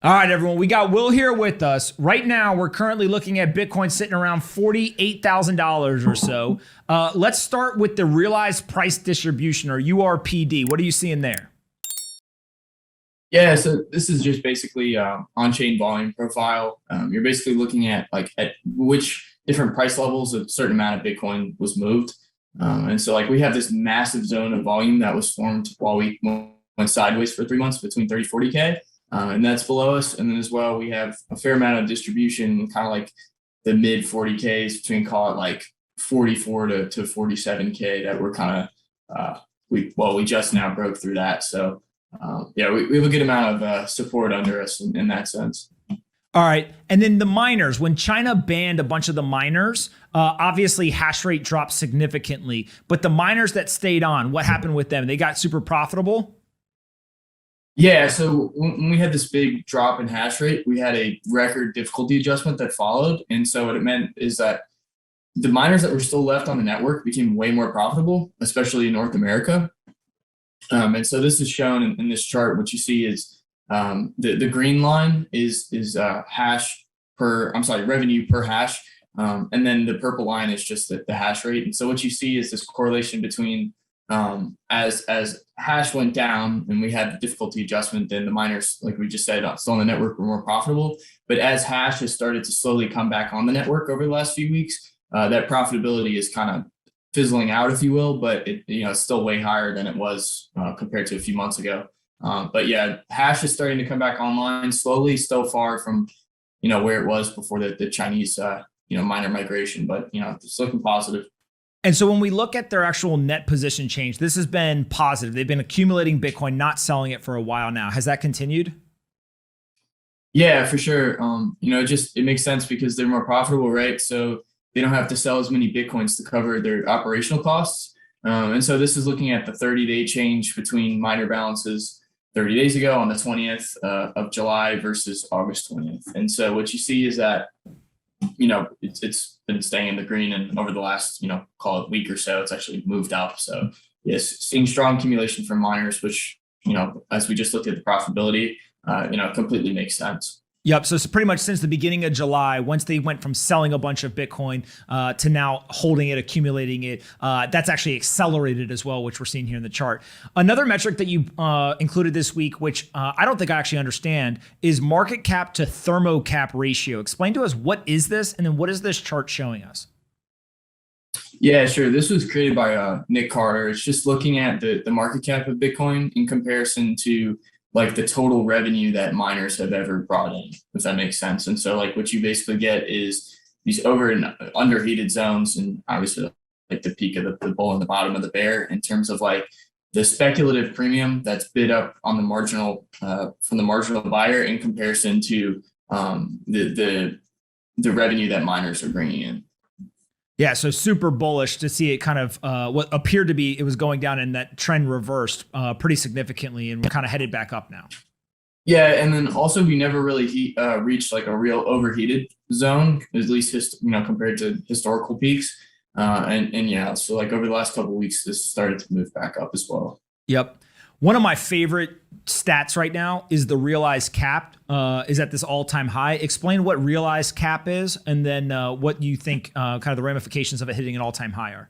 All right, everyone, we got Will here with us. Right now, we're currently looking at Bitcoin sitting around $48,000 or so. Let's start with the realized price distribution, or URPD. What are you seeing there? Yeah, so this is just basically on-chain volume profile. You're basically looking at at which different price levels a certain amount of Bitcoin was moved. And so we have this massive zone of volume that was formed while we went sideways for 3 months between 30, 40K. And that's below us. And then as well, we have a fair amount of distribution, kind of like the mid 40Ks between, call it 44 to 47K, that we're kind of, we just now broke through that. So yeah, we have a good amount of support under us in that sense. All right. And then the miners, when China banned a bunch of the miners, obviously hash rate dropped significantly. But the miners that stayed on, what happened with them? They got super profitable? Yeah, so when we had this big drop in hash rate, we had a record difficulty adjustment that followed. And so what it meant is that the miners that were still left on the network became way more profitable, especially in North America. And so this is shown in this chart. What you see is the green line is revenue per hash. And then the purple line is just the hash rate. And so what you see is this correlation between as hash went down and we had the difficulty adjustment, then the miners, like we just said, still on the network were more profitable. But as hash has started to slowly come back on the network over the last few weeks, that profitability is kind of fizzling out, if you will, but it's still way higher than it was compared to a few months ago. But yeah, hash is starting to come back online slowly, still far from where it was before the Chinese miner migration, but it's looking positive. And so when we look at their actual net position change, this has been positive. They've been accumulating Bitcoin, not selling it for a while now. Has that continued? Yeah, for sure. It makes sense because they're more profitable, right? So they don't have to sell as many Bitcoins to cover their operational costs. And so this is looking at the 30-day change between miner balances 30 days ago on the 20th of July versus August 20th. And so what you see is that it's been staying in the green, and over the last, call it week or so, it's actually moved up. So yes, seeing strong accumulation from miners, which, as we just looked at the profitability, completely makes sense. Yep. So pretty much since the beginning of July, once they went from selling a bunch of Bitcoin to now holding it, accumulating it, that's actually accelerated as well, which we're seeing here in the chart. Another metric that you included this week, which I don't think I actually understand, is market cap to thermocap ratio. Explain to us, what is this? And then what is this chart showing us? Yeah, sure. This was created by Nick Carter. It's just looking at the market cap of Bitcoin in comparison to the total revenue that miners have ever brought in, if that makes sense. And so what you basically get is these over and underheated zones, and obviously the peak of the bull and the bottom of the bear in terms of the speculative premium that's bid up on the marginal from the marginal buyer in comparison to the revenue that miners are bringing in. Yeah, so super bullish to see it kind of what appeared to be, it was going down, and that trend reversed pretty significantly, and we're kind of headed back up now. Yeah, and then also we never really reached a real overheated zone, at least compared to historical peaks. And yeah, so over the last couple of weeks, this started to move back up as well. Yep. One of my favorite stats right now is the realized cap is at this all-time high. Explain what realized cap is, and then what you think kind of the ramifications of it hitting an all-time high are.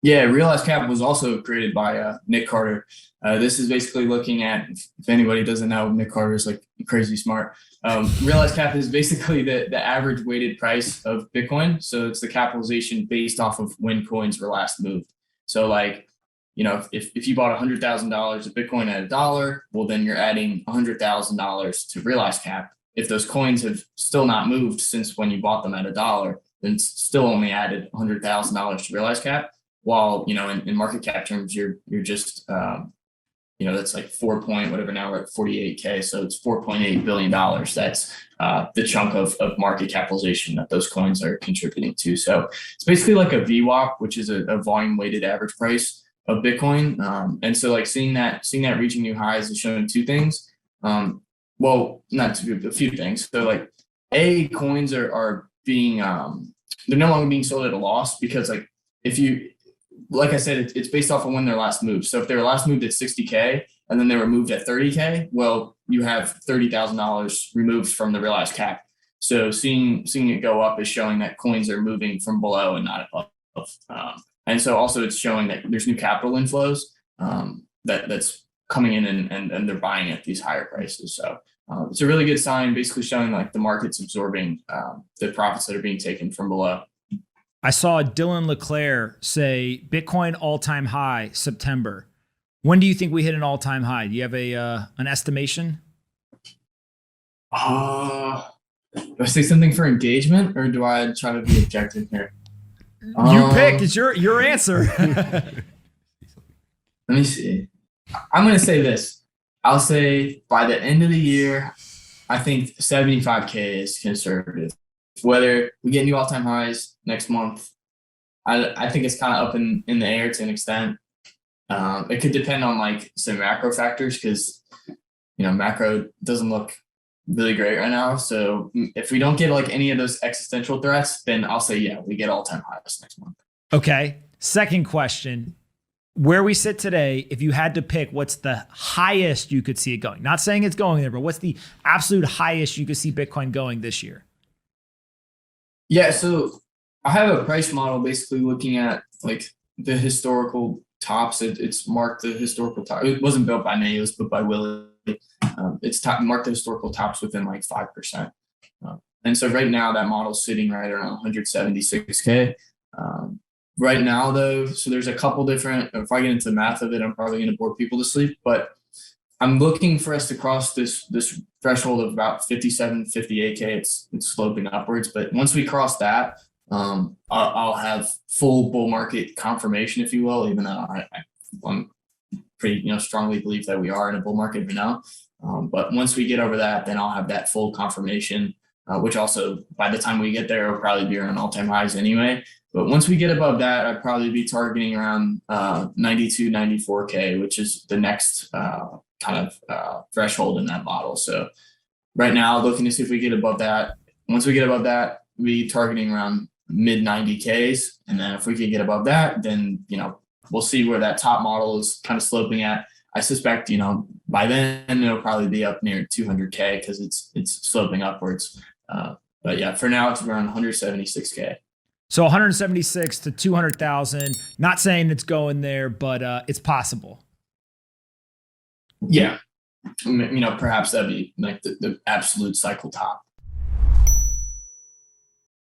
Yeah, realized cap was also created by Nick Carter. This is basically looking at, if anybody doesn't know, Nick Carter is crazy smart. Realized cap is basically the average weighted price of Bitcoin. So it's the capitalization based off of when coins were last moved. So if you bought $100,000 of Bitcoin at $1, well, then you're adding $100,000 to realized cap. If those coins have still not moved since when you bought them at $1, then it's still only added $100,000 to realized cap. While, in market cap terms, you're just, that's 4 point, whatever, now we're at 48K. So it's $4.8 billion. That's the chunk of market capitalization that those coins are contributing to. So it's basically like a VWAP, which is a volume weighted average price of Bitcoin. And so seeing that reaching new highs is showing two things. Well, not two, a few things. So coins are being, they're no longer being sold at a loss, because like I said, it's based off of when they're last moved. So if they were last moved at 60K and then they were moved at 30K, well, you have $30,000 removed from the realized cap. So seeing it go up is showing that coins are moving from below and not above. And so also it's showing that there's new capital inflows that's coming in and they're buying at these higher prices. So it's a really good sign, basically showing like the market's absorbing the profits that are being taken from below. I saw Dylan LeClaire say Bitcoin all-time high September. When do you think we hit an all-time high? Do you have an estimation? Do I say something for engagement or do I try to be objective here? You pick. It's your answer. Let me see. I'm going to say this. I'll say by the end of the year, I think 75K is conservative. Whether we get new all-time highs next month, I think it's kind of up in the air to an extent. It could depend on like some macro factors because, macro doesn't look really great right now. So if we don't get like any of those existential threats, then I'll say, yeah, we get all-time highs next month. Okay. Second question. Where we sit today, if you had to pick what's the highest you could see it going, not saying it's going there, but what's the absolute highest you could see Bitcoin going this year? Yeah, so I have a price model basically looking at like the historical tops. It's marked the historical top. It wasn't built by me, it was built by Will. It's marked the historical tops within like 5%. And so right now that model's sitting right around 176K. Right now though, so there's a couple different, if I get into the math of it, I'm probably going to bore people to sleep, but I'm looking for us to cross this threshold of about 57, 58K. It's sloping upwards, but once we cross that, I'll have full bull market confirmation, if you will, even though I'm pretty, strongly believe that we are in a bull market right now. But once we get over that, then I'll have that full confirmation, which also by the time we get there, will probably be around all-time highs anyway. But once we get above that, I'd probably be targeting around 92, 94K, which is the next kind of threshold in that model. So right now, looking to see if we get above that. Once we get above that, we targeting around mid 90Ks. And then if we could get above that, then, we'll see where that top model is kind of sloping at. I suspect, by then it'll probably be up near 200K because it's sloping upwards. But yeah, for now it's around 176K. So 176 to 200,000. Not saying it's going there, but it's possible. Yeah, perhaps that'd be like the absolute cycle top.